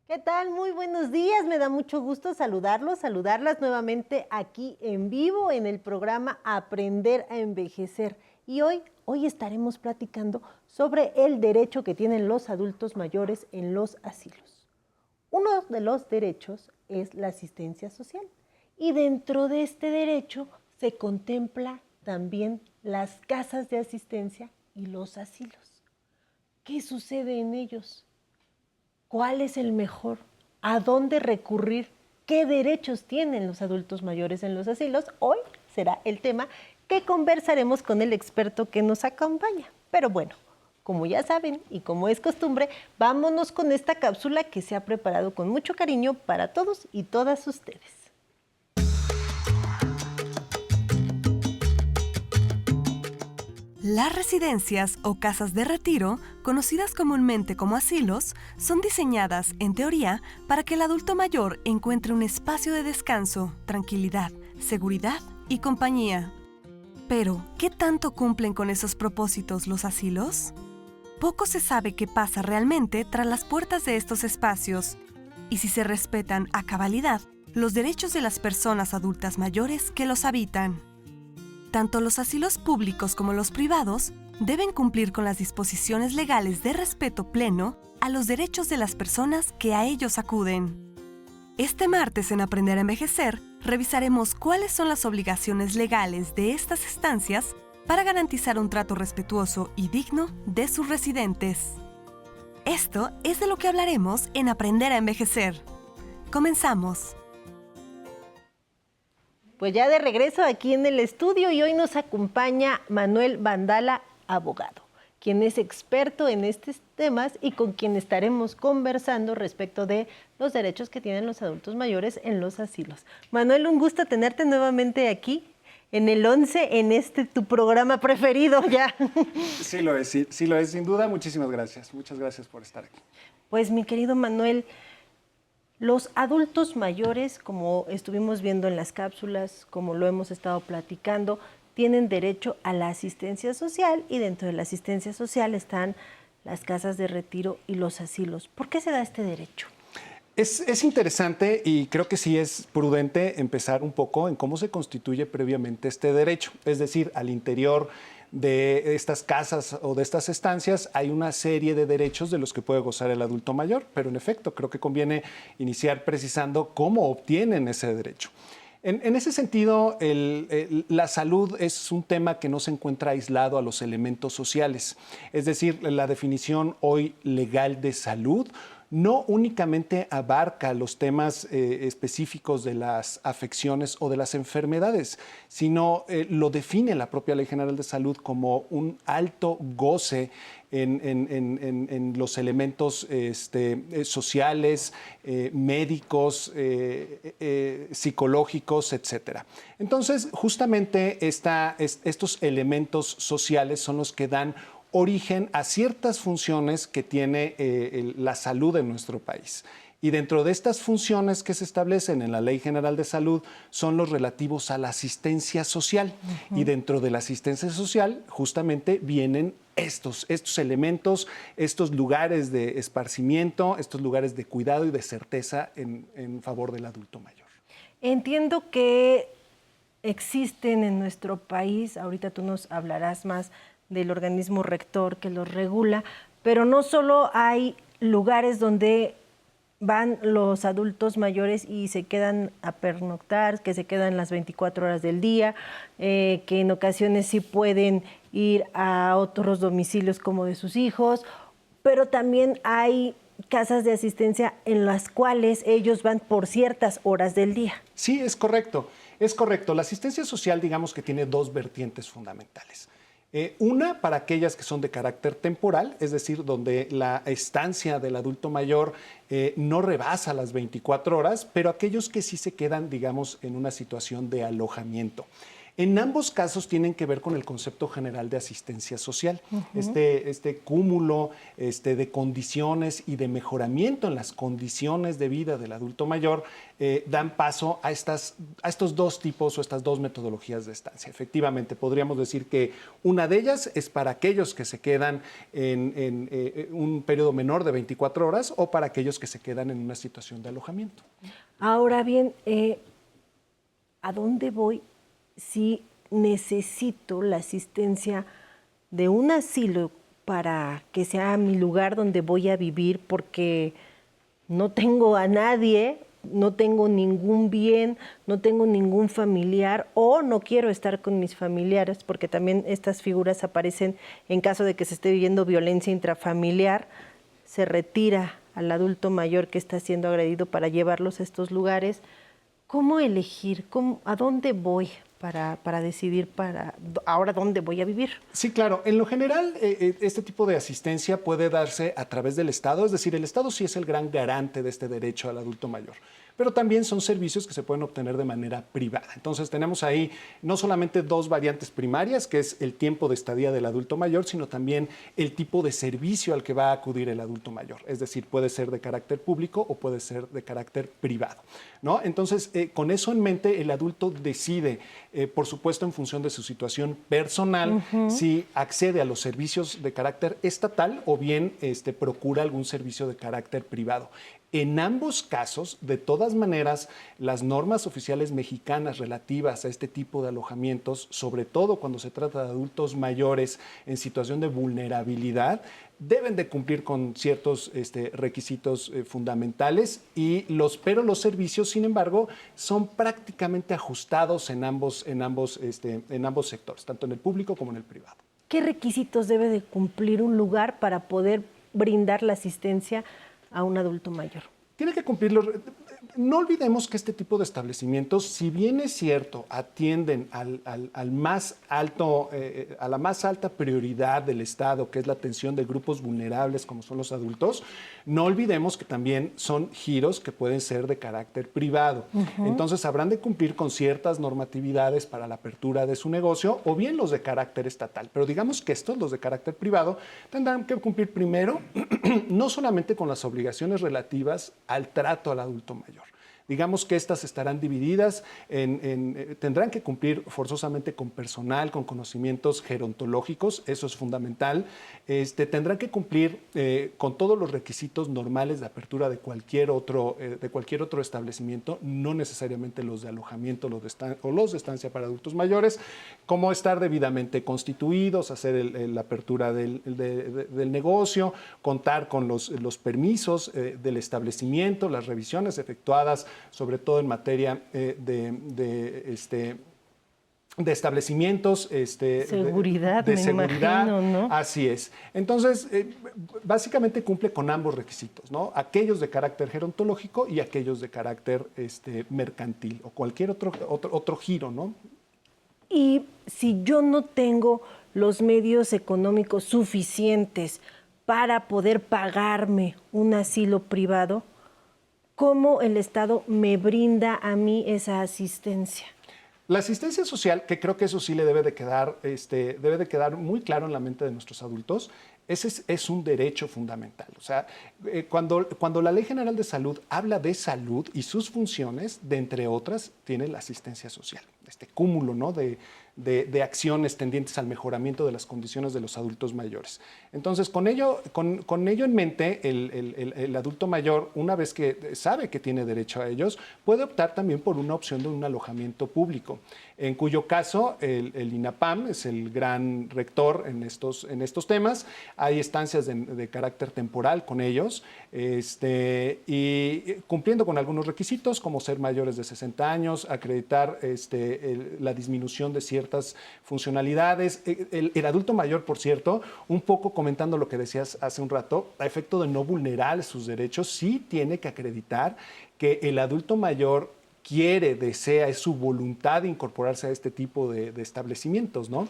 ¿Qué tal? Muy buenos días. Me da mucho gusto saludarlos, saludarlas nuevamente aquí en vivo en el programa Aprender a Envejecer. Y hoy estaremos platicando sobre el derecho que tienen los adultos mayores en los asilos. Uno de los derechos es la asistencia social. Y dentro de este derecho se contempla también las casas de asistencia y los asilos. ¿Qué sucede en ellos? ¿Cuál es el mejor? ¿A dónde recurrir? ¿Qué derechos tienen los adultos mayores en los asilos? Hoy será el tema que conversaremos con el experto que nos acompaña. Pero bueno, como ya saben y como es costumbre, vámonos con esta cápsula que se ha preparado con mucho cariño para todos y todas ustedes. Las residencias o casas de retiro, conocidas comúnmente como asilos, son diseñadas, en teoría, para que el adulto mayor encuentre un espacio de descanso, tranquilidad, seguridad y compañía. Pero, ¿qué tanto cumplen con esos propósitos los asilos? Poco se sabe qué pasa realmente tras las puertas de estos espacios y si se respetan a cabalidad los derechos de las personas adultas mayores que los habitan. Tanto los asilos públicos como los privados deben cumplir con las disposiciones legales de respeto pleno a los derechos de las personas que a ellos acuden. Este martes en Aprender a Envejecer, revisaremos cuáles son las obligaciones legales de estas estancias para garantizar un trato respetuoso y digno de sus residentes. Esto es de lo que hablaremos en Aprender a Envejecer. Comenzamos. Pues ya de regreso aquí en el estudio y hoy nos acompaña Manuel Vandala, abogado, quien es experto en estos temas y con quien estaremos conversando respecto de los derechos que tienen los adultos mayores en los asilos. Manuel, un gusto tenerte nuevamente aquí en el 11, en tu programa preferido ya. Sí lo es, sí lo es, sin duda. Muchísimas gracias. Muchas gracias por estar aquí. Pues mi querido Manuel, los adultos mayores, como estuvimos viendo en las cápsulas, como lo hemos estado platicando, tienen derecho a la asistencia social y dentro de la asistencia social están las casas de retiro y los asilos. ¿Por qué se da este derecho? Es interesante y creo que sí es prudente empezar un poco en cómo se constituye previamente este derecho. Es decir, al interior de estas casas o de estas estancias hay una serie de derechos de los que puede gozar el adulto mayor, pero en efecto creo que conviene iniciar precisando cómo obtienen ese derecho. En ese sentido, la salud es un tema que no se encuentra aislado a los elementos sociales. Es decir, la definición hoy legal de salud no únicamente abarca los temas específicos de las afecciones o de las enfermedades, sino lo define la propia Ley General de Salud como un alto goce en los elementos sociales, médicos, psicológicos, etcétera. Entonces, justamente estos elementos sociales son los que dan origen a ciertas funciones que tiene la salud en nuestro país. Y dentro de estas funciones que se establecen en la Ley General de Salud son los relativos a la asistencia social. Y dentro de la asistencia social justamente vienen estos elementos, estos lugares de esparcimiento, estos lugares de cuidado y de certeza en favor del adulto mayor. Entiendo que existen en nuestro país, ahorita tú nos hablarás más del organismo rector que los regula, pero no solo hay lugares donde van los adultos mayores y se quedan a pernoctar, que se quedan las 24 horas del día, que en ocasiones sí pueden ir a otros domicilios como de sus hijos, pero también hay casas de asistencia en las cuales ellos van por ciertas horas del día. Sí, es correcto. Es correcto. La asistencia social, digamos que tiene dos vertientes fundamentales. Una para aquellas que son de carácter temporal, es decir, donde la estancia del adulto mayor no rebasa las 24 horas, pero aquellos que sí se quedan, digamos, en una situación de alojamiento. En ambos casos tienen que ver con el concepto general de asistencia social, este cúmulo de condiciones y de mejoramiento en las condiciones de vida del adulto mayor dan paso a estos dos tipos o estas dos metodologías de estancia. Efectivamente, podríamos decir que una de ellas es para aquellos que se quedan en un periodo menor de 24 horas o para aquellos que se quedan en una situación de alojamiento. Ahora bien, ¿a dónde voy si necesito la asistencia de un asilo para que sea mi lugar donde voy a vivir porque no tengo a nadie, no tengo ningún bien, no tengo ningún familiar o no quiero estar con mis familiares? Porque también estas figuras aparecen en caso de que se esté viviendo violencia intrafamiliar, se retira al adulto mayor que está siendo agredido para llevarlos a estos lugares. ¿Cómo elegir? ¿A dónde voy para decidir ahora dónde voy a vivir? Sí, claro. En lo general, este tipo de asistencia puede darse a través del Estado, es decir, el Estado sí es el gran garante de este derecho al adulto mayor, pero también son servicios que se pueden obtener de manera privada. Entonces tenemos ahí no solamente dos variantes primarias, que es el tiempo de estadía del adulto mayor, sino también el tipo de servicio al que va a acudir el adulto mayor. Es decir, puede ser de carácter público o puede ser de carácter privado, ¿no? Entonces, con eso en mente, el adulto decide, por supuesto, en función de su situación personal, si accede a los servicios de carácter estatal o bien procura algún servicio de carácter privado. En ambos casos, de todas maneras, las normas oficiales mexicanas relativas a este tipo de alojamientos, sobre todo cuando se trata de adultos mayores en situación de vulnerabilidad, deben de cumplir con ciertos requisitos fundamentales, pero los servicios, sin embargo, son prácticamente ajustados en ambos sectores, tanto en el público como en el privado. ¿Qué requisitos debe de cumplir un lugar para poder brindar la asistencia a un adulto mayor? Tiene que cumplirlo. No olvidemos que este tipo de establecimientos, si bien es cierto, atienden a la más alta prioridad del Estado, que es la atención de grupos vulnerables como son los adultos, no olvidemos que también son giros que pueden ser de carácter privado. Entonces habrán de cumplir con ciertas normatividades para la apertura de su negocio o bien los de carácter estatal. Pero digamos que estos, los de carácter privado, tendrán que cumplir primero no solamente con las obligaciones relativas al trato al adulto mayor. Digamos que estas estarán divididas, tendrán que cumplir forzosamente con personal, con conocimientos gerontológicos, eso es fundamental. Tendrán que cumplir con todos los requisitos normales de apertura de cualquier otro establecimiento, no necesariamente los de alojamiento o los de estancia para adultos mayores, como estar debidamente constituidos, hacer la apertura del negocio, contar con los permisos del establecimiento, las revisiones efectuadas sobre todo en materia de establecimientos, seguridad, de seguridad, imagino, ¿no? Así es. Entonces, básicamente cumple con ambos requisitos, ¿no? Aquellos de carácter gerontológico y aquellos de carácter mercantil o cualquier otro giro, ¿no? Y si yo no tengo los medios económicos suficientes para poder pagarme un asilo privado, ¿cómo el Estado me brinda a mí esa asistencia? La asistencia social, que creo que eso sí le debe de quedar muy claro en la mente de nuestros adultos, ese es un derecho fundamental. O sea, cuando la Ley General de Salud habla de salud y sus funciones, de entre otras, tiene la asistencia social. Este cúmulo, ¿no?, de acciones tendientes al mejoramiento de las condiciones de los adultos mayores. Entonces, con ello en mente, el adulto mayor, una vez que sabe que tiene derecho a ellos, puede optar también por una opción de un alojamiento público, en cuyo caso el INAPAM es el gran rector en estos temas. Hay estancias de carácter temporal con ellos, y cumpliendo con algunos requisitos, como ser mayores de 60 años, acreditar la disminución de ciertas funcionalidades. El adulto mayor, por cierto, un poco comentando lo que decías hace un rato, a efecto de no vulnerar sus derechos, sí tiene que acreditar que el adulto mayor desea, es su voluntad de incorporarse a este tipo de establecimientos, ¿no?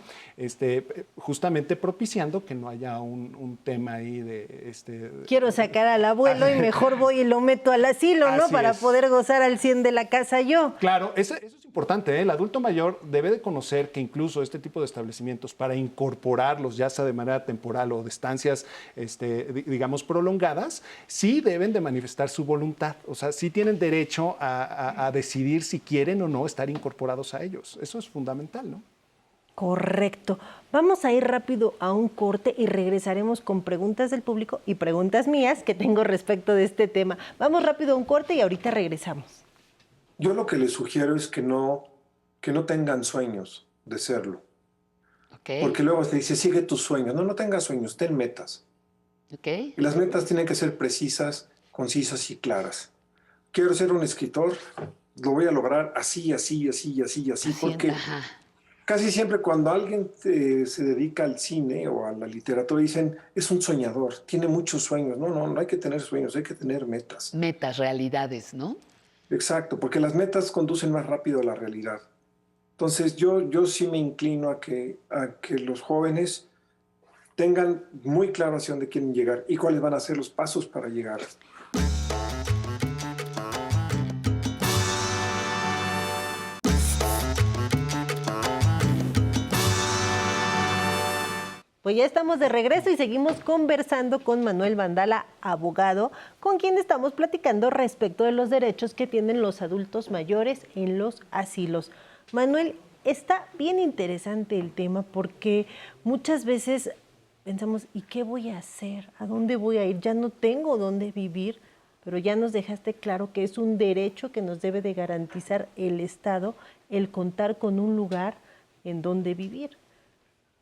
Justamente propiciando que no haya un tema ahí de... Quiero sacar al abuelo y mejor voy y lo meto al asilo, ¿no? Para poder gozar al 100 de la casa yo. Claro, eso es Importante, ¿eh? El adulto mayor debe de conocer que incluso este tipo de establecimientos, para incorporarlos, ya sea de manera temporal o de estancias, digamos, prolongadas, sí deben de manifestar su voluntad. O sea, sí tienen derecho a decidir si quieren o no estar incorporados a ellos. Eso es fundamental, ¿no? Correcto. Vamos a ir rápido a un corte y regresaremos con preguntas del público y preguntas mías que tengo respecto de este tema. Vamos rápido a un corte y ahorita regresamos. Yo lo que les sugiero es que no tengan sueños de serlo. Okay. Porque luego se dice, sigue tus sueños. No tengas sueños, ten metas. Okay. Y las metas tienen que ser precisas, concisas y claras. Quiero ser un escritor, lo voy a lograr así, porque casi siempre cuando alguien se dedica al cine o a la literatura dicen, es un soñador, tiene muchos sueños. No hay que tener sueños, hay que tener metas. Metas, realidades, ¿no? Exacto, porque las metas conducen más rápido a la realidad. Entonces yo sí me inclino a que los jóvenes tengan muy claro hacia dónde quieren llegar y cuáles van a ser los pasos para llegar. Pues ya estamos de regreso y seguimos conversando con Manuel Vandala, abogado, con quien estamos platicando respecto de los derechos que tienen los adultos mayores en los asilos. Manuel, está bien interesante el tema porque muchas veces pensamos, ¿y qué voy a hacer? ¿A dónde voy a ir? Ya no tengo dónde vivir, pero ya nos dejaste claro que es un derecho que nos debe de garantizar el Estado, el contar con un lugar en donde vivir.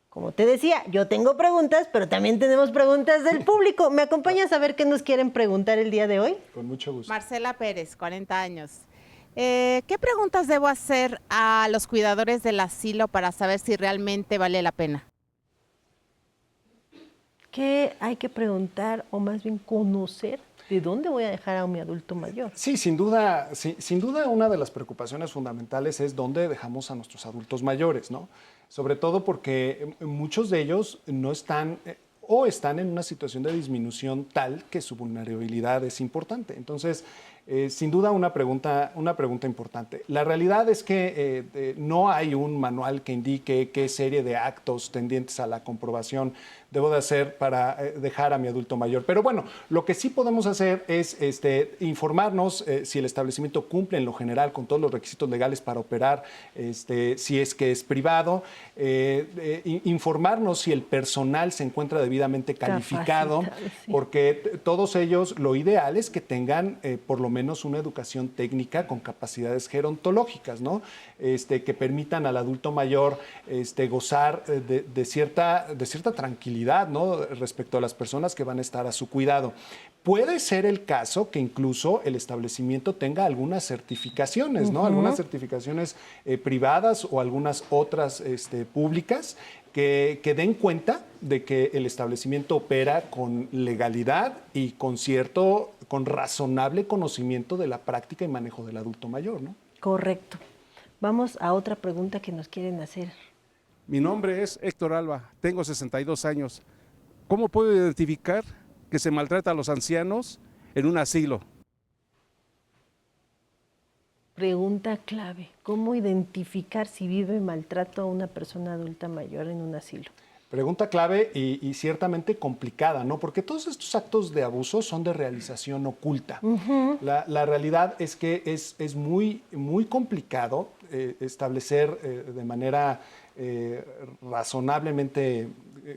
Como te decía, yo tengo preguntas, pero también tenemos preguntas del público. ¿Me acompañas a ver qué nos quieren preguntar el día de hoy? Con mucho gusto. Marcela Pérez, 40 años. ¿Qué preguntas debo hacer a los cuidadores del asilo para saber si realmente vale la pena? ¿Qué hay que preguntar o más bien conocer? ¿De dónde voy a dejar a mi adulto mayor? Sí, sin duda una de las preocupaciones fundamentales es dónde dejamos a nuestros adultos mayores, ¿no? Sobre todo porque muchos de ellos no están o están en una situación de disminución tal que su vulnerabilidad es importante. Entonces, sin duda una pregunta importante. La realidad es que no hay un manual que indique qué serie de actos tendientes a la comprobación debo de hacer para dejar a mi adulto mayor. Pero bueno, lo que sí podemos hacer es informarnos si el establecimiento cumple en lo general con todos los requisitos legales para operar, si es que es privado, informarnos si el personal se encuentra debidamente calificado, sí. Porque todos ellos, lo ideal es que tengan por lo menos una educación técnica con capacidades gerontológicas, ¿no? Que permitan al adulto mayor gozar de cierta tranquilidad, ¿no? Respecto a las personas que van a estar a su cuidado. Puede ser el caso que incluso el establecimiento tenga algunas certificaciones, ¿no? Algunas certificaciones privadas o algunas otras públicas que den cuenta de que el establecimiento opera con legalidad y con razonable conocimiento de la práctica y manejo del adulto mayor, ¿no? Correcto. Vamos a otra pregunta que nos quieren hacer. Mi nombre es Héctor Alba, tengo 62 años. ¿Cómo puedo identificar que se maltrata a los ancianos en un asilo? Pregunta clave. ¿Cómo identificar si vive maltrato a una persona adulta mayor en un asilo? Pregunta clave y ciertamente complicada, ¿no? Porque todos estos actos de abuso son de realización oculta. La realidad es que es muy, muy complicado establecer de manera razonablemente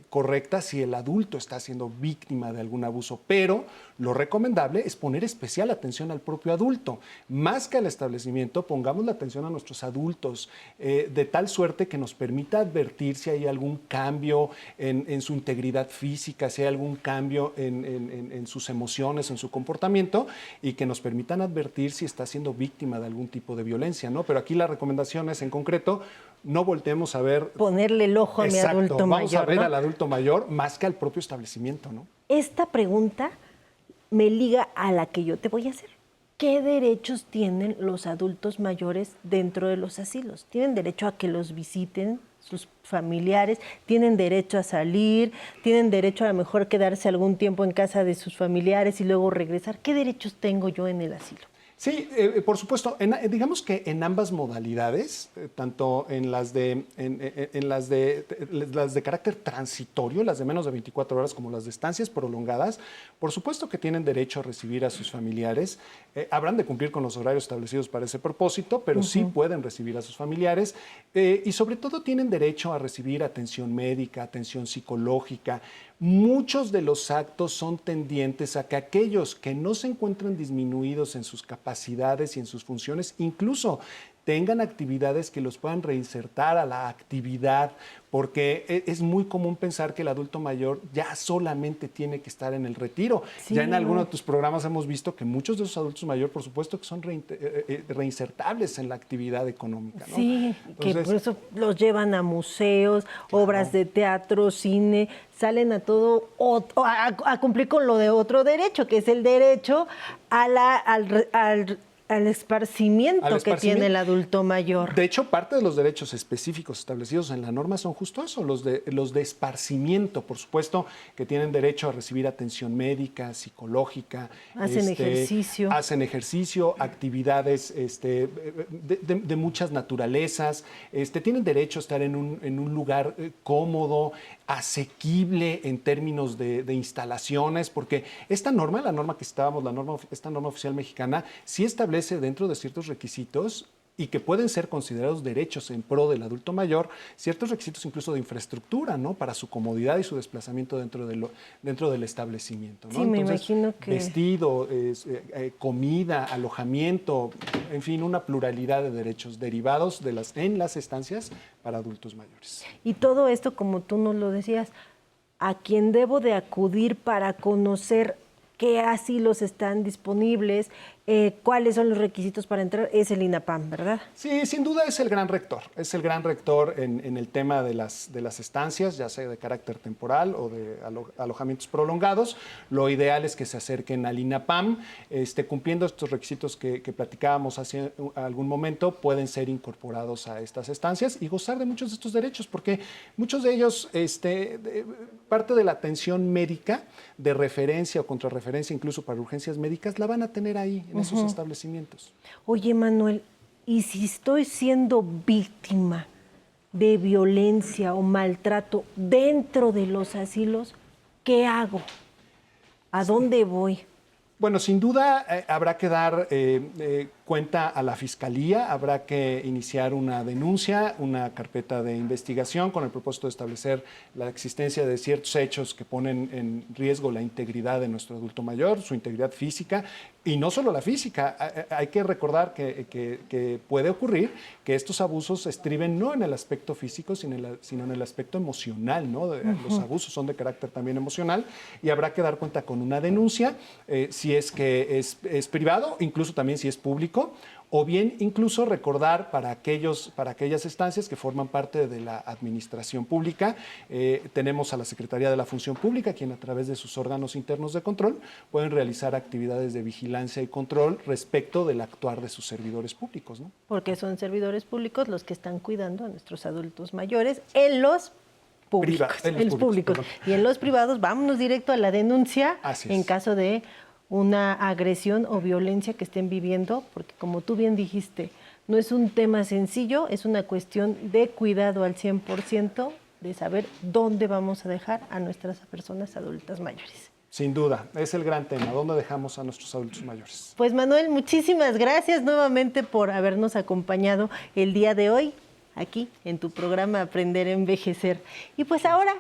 correcta si el adulto está siendo víctima de algún abuso, pero lo recomendable es poner especial atención al propio adulto. Más que al establecimiento, pongamos la atención a nuestros adultos, de tal suerte que nos permita advertir si hay algún cambio en su integridad física, si hay algún cambio en sus emociones, en su comportamiento, y que nos permitan advertir si está siendo víctima de algún tipo de violencia, ¿no? Pero aquí la recomendación es, en concreto, no volteemos a ver... Ponerle el ojo a mi adulto mayor, vamos a ver ¿no? al adulto mayor más que al propio establecimiento, ¿no? Esta pregunta me liga a la que yo te voy a hacer. ¿Qué derechos tienen los adultos mayores dentro de los asilos? ¿Tienen derecho a que los visiten sus familiares? ¿Tienen derecho a salir? ¿Tienen derecho a lo mejor quedarse algún tiempo en casa de sus familiares y luego regresar? ¿Qué derechos tengo yo en el asilo? Sí, por supuesto. Digamos que en ambas modalidades, tanto en las las de carácter transitorio, las de menos de 24 horas, como las de estancias prolongadas, por supuesto que tienen derecho a recibir a sus familiares. Habrán de cumplir con los horarios establecidos para ese propósito, pero sí pueden recibir a sus familiares y sobre todo tienen derecho a recibir atención médica, atención psicológica. Muchos de los actos son tendientes a que aquellos que no se encuentran disminuidos en sus capacidades y en sus funciones, incluso tengan actividades que los puedan reinsertar a la actividad, porque es muy común pensar que el adulto mayor ya solamente tiene que estar en el retiro. Sí. Ya en alguno de tus programas hemos visto que muchos de esos adultos mayores, por supuesto, que son reinsertables en la actividad económica, ¿no? Sí, entonces, que por eso los llevan a museos, claro, obras de teatro, cine, salen a todo, a cumplir con lo de otro derecho, que es el derecho al esparcimiento que tiene el adulto mayor. De hecho, parte de los derechos específicos establecidos en la norma son justo eso, los de esparcimiento. Por supuesto que tienen derecho a recibir atención médica, psicológica. Hacen ejercicio. Hacen ejercicio, actividades de muchas naturalezas. Tienen derecho a estar en un lugar cómodo, asequible en términos de instalaciones, porque esta norma, la norma que estábamos, esta norma oficial mexicana, sí establece dentro de ciertos requisitos y que pueden ser considerados derechos en pro del adulto mayor, ciertos requisitos incluso de infraestructura, ¿no? Para su comodidad y su desplazamiento dentro del establecimiento, ¿no? Sí, entonces, me imagino que... Vestido, comida, alojamiento, en fin, una pluralidad de derechos derivados en las estancias para adultos mayores. Y todo esto, como tú nos lo decías, ¿a quién debo de acudir para conocer qué asilos están disponibles, cuáles son los requisitos para entrar? Es el INAPAM, ¿verdad? Sí, sin duda es el gran rector. Es el gran rector en el tema de las estancias, ya sea de carácter temporal o de alojamientos prolongados. Lo ideal es que se acerquen al INAPAM, cumpliendo estos requisitos que platicábamos hace algún momento, pueden ser incorporados a estas estancias y gozar de muchos de estos derechos, porque muchos de ellos, parte de la atención médica, de referencia o contrarreferencia, incluso para urgencias médicas, la van a tener ahí, en esos establecimientos. Oye, Manuel, ¿y si estoy siendo víctima de violencia o maltrato dentro de los asilos, qué hago? ¿A dónde voy? Bueno, sin duda habrá que dar cuenta a la Fiscalía, habrá que iniciar una denuncia, una carpeta de investigación con el propósito de establecer la existencia de ciertos hechos que ponen en riesgo la integridad de nuestro adulto mayor, su integridad física, y no solo la física. Hay que recordar que puede ocurrir que estos abusos estriben no en el aspecto físico, sino en el aspecto emocional, ¿no? Los abusos son de carácter también emocional y habrá que dar cuenta con una denuncia, si es que es privado, incluso también si es público, o bien incluso recordar para aquellas estancias que forman parte de la administración pública. Tenemos a la Secretaría de la Función Pública, quien a través de sus órganos internos de control pueden realizar actividades de vigilancia y control respecto del actuar de sus servidores públicos, ¿no? Porque son servidores públicos los que están cuidando a nuestros adultos mayores en los públicos. En los públicos. Y en los privados, vámonos directo a la denuncia en caso de una agresión o violencia que estén viviendo, porque como tú bien dijiste, no es un tema sencillo, es una cuestión de cuidado al 100%, de saber dónde vamos a dejar a nuestras personas adultas mayores. Sin duda, es el gran tema, ¿dónde dejamos a nuestros adultos mayores? Pues Manuel, muchísimas gracias nuevamente por habernos acompañado el día de hoy, aquí en tu programa Aprender a Envejecer. Y pues ahora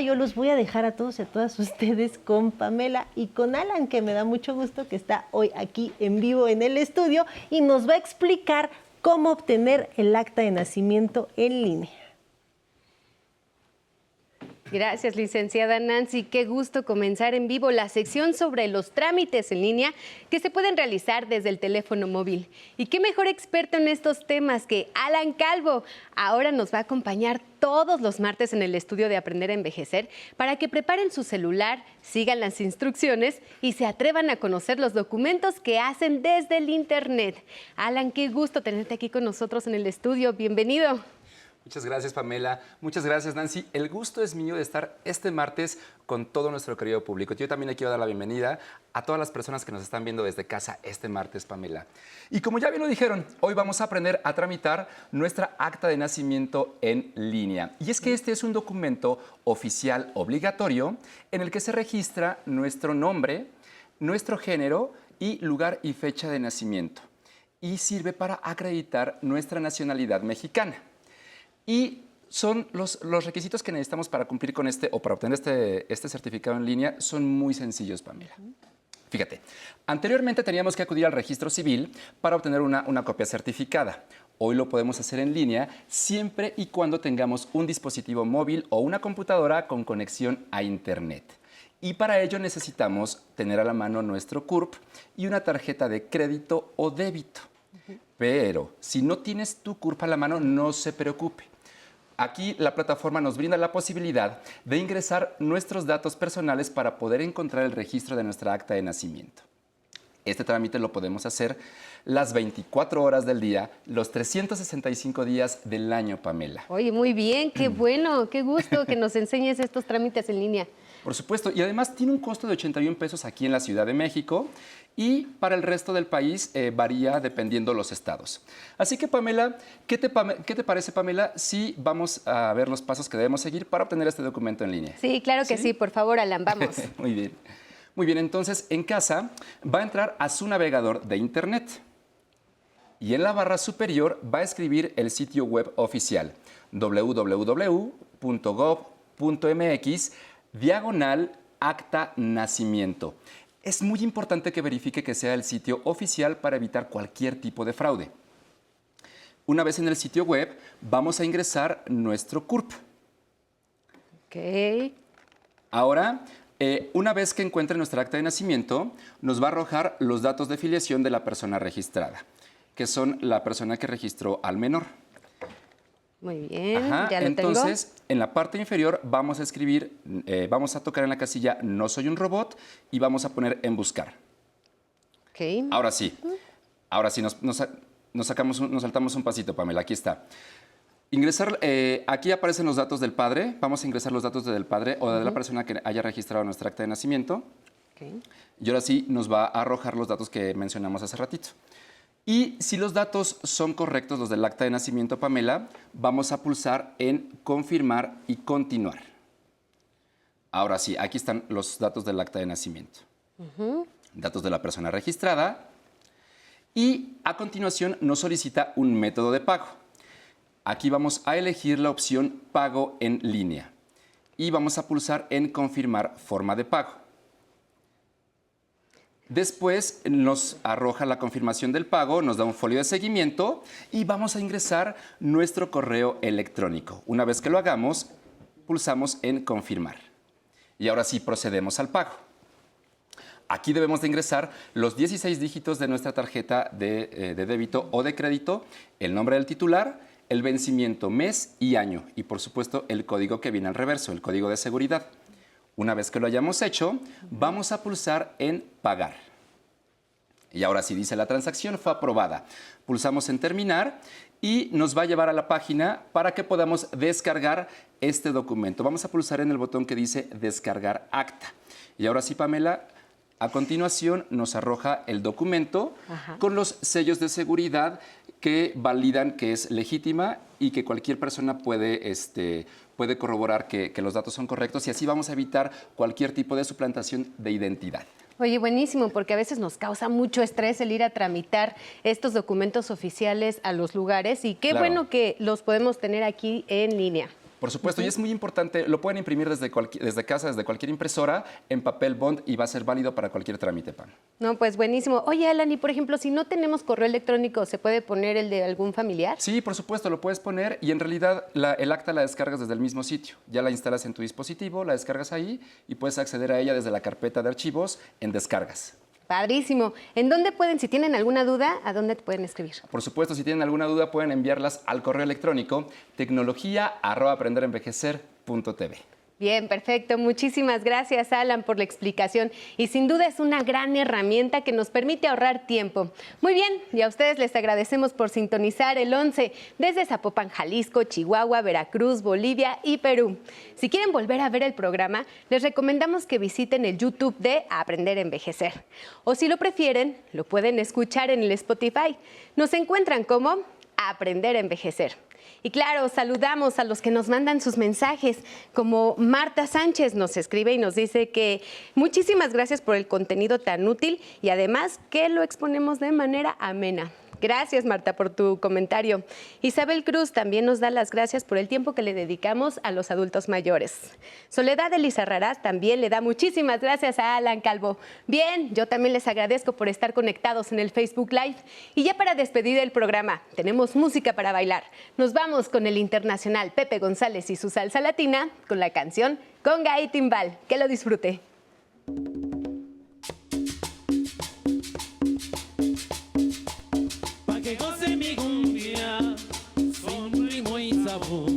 yo los voy a dejar a todos y a todas ustedes con Pamela y con Alan, que me da mucho gusto que está hoy aquí en vivo en el estudio y nos va a explicar cómo obtener el acta de nacimiento en línea. Gracias, licenciada Nancy. Qué gusto comenzar en vivo la sección sobre los trámites en línea que se pueden realizar desde el teléfono móvil. Y qué mejor experto en estos temas que Alan Calvo. Ahora nos va a acompañar todos los martes en el estudio de Aprender a Envejecer para que preparen su celular, sigan las instrucciones y se atrevan a conocer los documentos que hacen desde el Internet. Alan, qué gusto tenerte aquí con nosotros en el estudio. Bienvenido. Muchas gracias, Pamela. Muchas gracias, Nancy. El gusto es mío de estar este martes con todo nuestro querido público. Yo también le quiero dar la bienvenida a todas las personas que nos están viendo desde casa este martes, Pamela. Y como ya bien lo dijeron, hoy vamos a aprender a tramitar nuestra acta de nacimiento en línea. Y es que este es un documento oficial obligatorio en el que se registra nuestro nombre, nuestro género y lugar y fecha de nacimiento. Y sirve para acreditar nuestra nacionalidad mexicana. Y son los requisitos que necesitamos para cumplir con o para obtener este certificado en línea son muy sencillos, Pamela. Fíjate, anteriormente teníamos que acudir al registro civil para obtener una copia certificada. Hoy lo podemos hacer en línea siempre y cuando tengamos un dispositivo móvil o una computadora con conexión a Internet. Y para ello necesitamos tener a la mano nuestro CURP y una tarjeta de crédito o débito. Pero si no tienes tu CURP a la mano, no se preocupe. Aquí la plataforma nos brinda la posibilidad de ingresar nuestros datos personales para poder encontrar el registro de nuestra acta de nacimiento. Este trámite lo podemos hacer las 24 horas del día, los 365 días del año, Pamela. Oye, muy bien, qué bueno, qué gusto que nos enseñes estos trámites en línea. Por supuesto, y además tiene un costo de 81 pesos aquí en la Ciudad de México y para el resto del país varía dependiendo los estados. Así que, Pamela, ¿qué te parece, Pamela, si vamos a ver los pasos que debemos seguir para obtener este documento en línea? Sí, claro que sí, por favor, Alan, vamos. Muy bien. Muy bien, entonces en casa va a entrar a su navegador de Internet y en la barra superior va a escribir el sitio web oficial www.gov.mx/acta nacimiento. Es muy importante que verifique que sea el sitio oficial para evitar cualquier tipo de fraude. Una vez en el sitio web, vamos a ingresar nuestro CURP. Ok. Ahora, una vez que encuentre nuestra acta de nacimiento, nos va a arrojar los datos de filiación de la persona registrada, que son la persona que registró al menor. Muy bien, Ajá, ya lo entonces, en la parte inferior vamos a escribir, vamos a tocar en la casilla No soy un robot y vamos a poner en buscar. Ok. Ahora sí, nos saltamos un pasito, Pamela, aquí está. Ingresar, aquí aparecen los datos del padre, vamos a ingresar los datos del padre o de la persona que haya registrado nuestra acta de nacimiento. Okay. Y ahora sí nos va a arrojar los datos que mencionamos hace ratito. Y si los datos son correctos, los del acta de nacimiento, Pamela, vamos a pulsar en confirmar y continuar. Ahora sí, aquí están los datos del acta de nacimiento. Datos de la persona registrada. Y a continuación nos solicita un método de pago. Aquí vamos a elegir la opción pago en línea. Y vamos a pulsar en confirmar forma de pago. Después nos arroja la confirmación del pago, nos da un folio de seguimiento y vamos a ingresar nuestro correo electrónico. Una vez que lo hagamos, pulsamos en confirmar. Y ahora sí procedemos al pago. Aquí debemos de ingresar los 16 dígitos de nuestra tarjeta de débito o de crédito, el nombre del titular, el vencimiento, mes y año y por supuesto el código que viene al reverso, el código de seguridad. Una vez que lo hayamos hecho, vamos a pulsar en pagar. Y ahora sí dice la transacción fue aprobada. Pulsamos en terminar y nos va a llevar a la página para que podamos descargar este documento. Vamos a pulsar en el botón que dice descargar acta. Y ahora sí, Pamela, a continuación nos arroja el documento con los sellos de seguridad que validan que es legítima y que cualquier persona puede corroborar que los datos son correctos y así vamos a evitar cualquier tipo de suplantación de identidad. Oye, buenísimo, porque a veces nos causa mucho estrés el ir a tramitar estos documentos oficiales a los lugares y qué bueno que los podemos tener aquí en línea. Por supuesto, y es muy importante, lo pueden imprimir desde casa, desde cualquier impresora, en papel bond y va a ser válido para cualquier trámite, Pam. No, pues buenísimo. Oye, Alan, y por ejemplo, si no tenemos correo electrónico, ¿se puede poner el de algún familiar? Sí, por supuesto, lo puedes poner y en realidad el acta la descargas desde el mismo sitio. Ya la instalas en tu dispositivo, la descargas ahí y puedes acceder a ella desde la carpeta de archivos en descargas. Padrísimo. ¿En dónde pueden, si tienen alguna duda, a dónde te pueden escribir? Por supuesto, si tienen alguna duda, pueden enviarlas al correo electrónico tecnología@aprenderenvejecer.tv. Bien, perfecto. Muchísimas gracias, Alan, por la explicación. Y sin duda es una gran herramienta que nos permite ahorrar tiempo. Muy bien, y a ustedes les agradecemos por sintonizar el 11 desde Zapopan, Jalisco, Chihuahua, Veracruz, Bolivia y Perú. Si quieren volver a ver el programa, les recomendamos que visiten el YouTube de Aprender a Envejecer. O si lo prefieren, lo pueden escuchar en el Spotify. Nos encuentran como Aprender a Envejecer. Y claro, saludamos a los que nos mandan sus mensajes, como Marta Sánchez nos escribe y nos dice que muchísimas gracias por el contenido tan útil y además que lo exponemos de manera amena. Gracias, Marta, por tu comentario. Isabel Cruz también nos da las gracias por el tiempo que le dedicamos a los adultos mayores. Soledad Elizarrarás también le da muchísimas gracias a Alan Calvo. Bien, yo también les agradezco por estar conectados en el Facebook Live. Y ya para despedir el programa, tenemos música para bailar. Nos vamos con el internacional Pepe González y su salsa latina con la canción Conga y Timbal. Que lo disfrute. Que goce mi cumbia, son ritmo y sabor.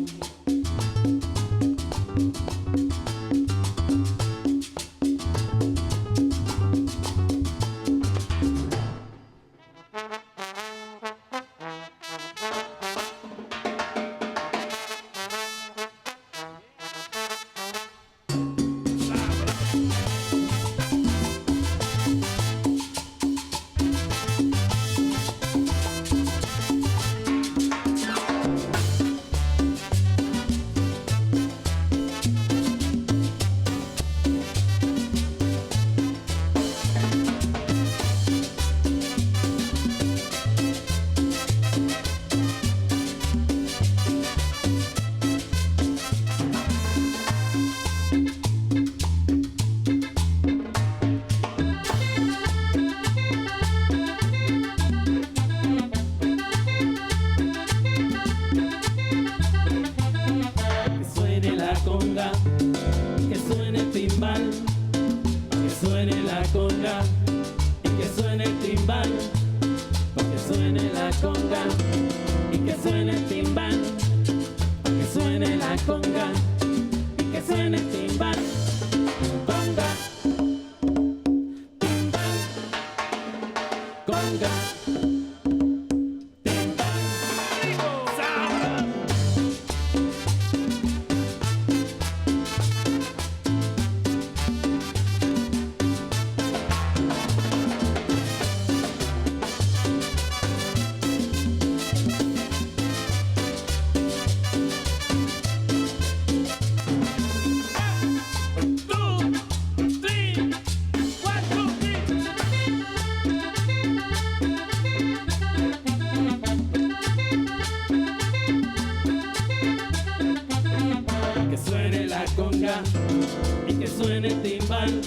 Y que suene el timbal,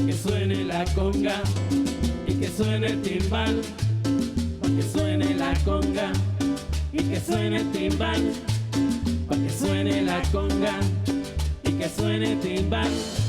que suene la conga, y que suene el timbal, que suene la conga, y que suene el timbal, que suene la conga, y que suene el timbal.